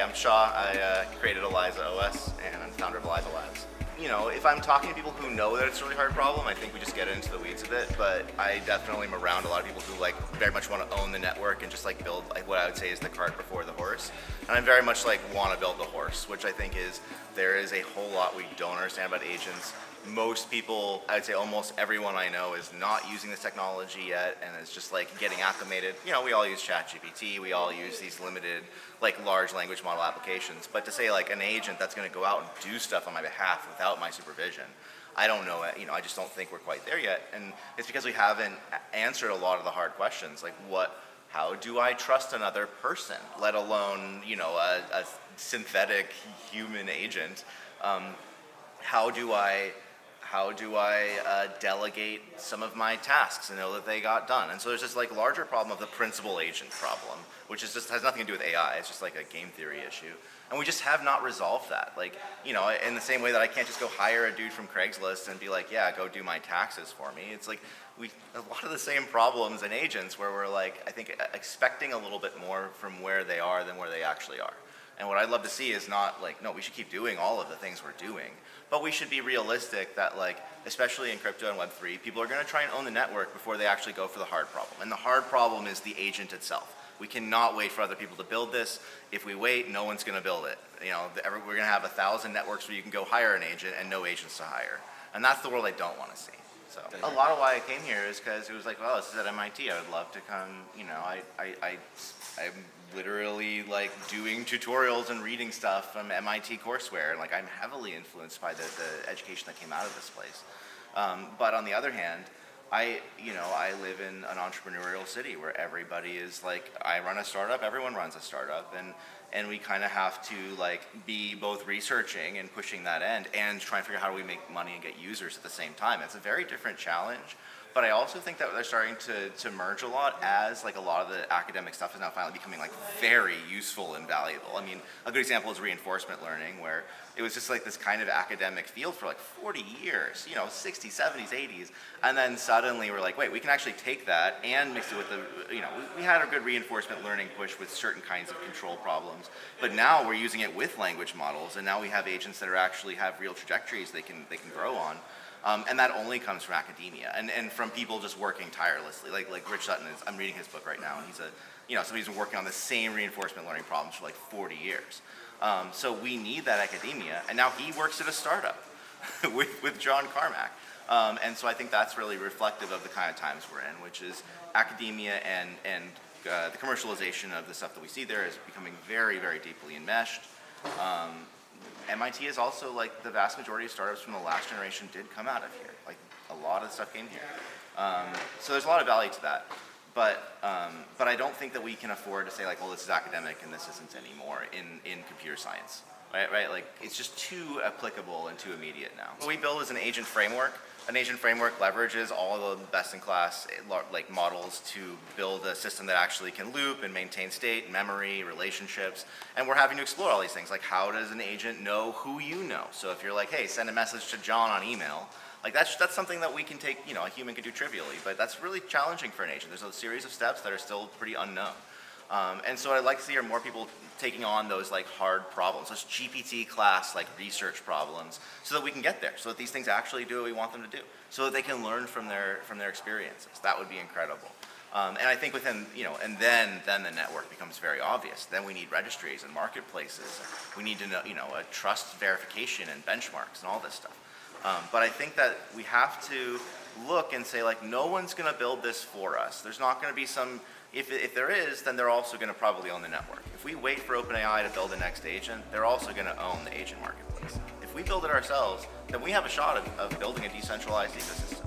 I'm Shaw. I created Eliza OS, and I'm founder of Eliza Labs. You know, if I'm talking to people who know that it's a really hard problem, I think we just get into the weeds of it, but I definitely am around a lot of people who like very much want to own the network and just like build like what I would say is the cart before the horse. And I'm very much like want to build the horse, which I think is there is a whole lot we don't understand about agents. Most people, I would say almost everyone I know is not using this technology yet and is just like getting acclimated. You know, we all use ChatGPT, we all use these limited like large language model applications, but to say like an agent that's going to go out and do stuff on my behalf without my supervision, I don't know, you know, I just don't think we're quite there yet. And it's because we haven't answered a lot of the hard questions, like how do I trust another person, let alone, you know, a synthetic human agent? How do I delegate some of my tasks and know that they got done? And so there's this like larger problem of the principal agent problem, which is just has nothing to do with AI. It's just like a game theory issue. And we just have not resolved that. Like, you know, in the same way that I can't just go hire a dude from Craigslist and be like, yeah, go do my taxes for me. It's like a lot of the same problems in agents where we're like, I think expecting a little bit more from where they are than where they actually are. And what I'd love to see is not like, no, we should keep doing all of the things we're doing, but we should be realistic that like, especially in crypto and Web3, people are going to try and own the network before they actually go for the hard problem. And the hard problem is the agent itself. We cannot wait for other people to build this. If we wait, no one's going to build it. You know, we're going to have 1,000 networks where you can go hire an agent and no agents to hire. And that's the world I don't want to see. So a lot of why I came here is because it was like, well, this is at MIT. I would love to come, you know, I'm literally like doing tutorials and reading stuff from MIT courseware. Like I'm heavily influenced by the education that came out of this place. But on the other hand, I live in an entrepreneurial city where everybody is like, I run a startup, everyone runs a startup, and we kind of have to like be both researching and pushing that end and trying to figure out how do we make money and get users at the same time. It's a very different challenge. But I also think that they're starting to merge a lot as like a lot of the academic stuff is now finally becoming like very useful and valuable. I mean, a good example is reinforcement learning, where it was just like this kind of academic field for like 40 years, you know, 60s, 70s, 80s. And then suddenly we're like, wait, we can actually take that and mix it with the, you know, we had a good reinforcement learning push with certain kinds of control problems. But now we're using it with language models, and now we have agents that are actually have real trajectories they can grow on. And that only comes from academia and from people just working tirelessly. Like Rich Sutton is, I'm reading his book right now, and he's somebody who's been working on the same reinforcement learning problems for like 40 years. So we need that academia, and now he works at a startup with John Carmack. And so I think that's really reflective of the kind of times we're in, which is academia and the commercialization of the stuff that we see there is becoming very, very deeply enmeshed. MIT is also like the vast majority of startups from the last generation did come out of here. Like a lot of stuff came here. So there's a lot of value to that. But I don't think that we can afford to say like, well, this is academic and this isn't anymore in computer science. Right? Like it's just too applicable and too immediate now. What we build is an agent framework. An agent framework leverages all the best-in-class like models to build a system that actually can loop and maintain state, memory, relationships. And we're having to explore all these things, like how does an agent know who you know? So if you're like, hey, send a message to John on email, like that's something that we can take, you know, a human can do trivially, but that's really challenging for an agent. There's a series of steps that are still pretty unknown. And so I'd like to see more people taking on those like hard problems, those GPT class like research problems, so that we can get there, so that these things actually do what we want them to do, so that they can learn from their experiences. That would be incredible. And I think within, you know, and then the network becomes very obvious. Then we need registries and marketplaces. We need to know, you know, a trust verification and benchmarks and all this stuff. But I think that we have to look and say like, no one's going to build this for us. There's not going to be some. If there is, then they're also going to probably own the network. If we wait for OpenAI to build the next agent, they're also going to own the agent marketplace. If we build it ourselves, then we have a shot of building a decentralized ecosystem.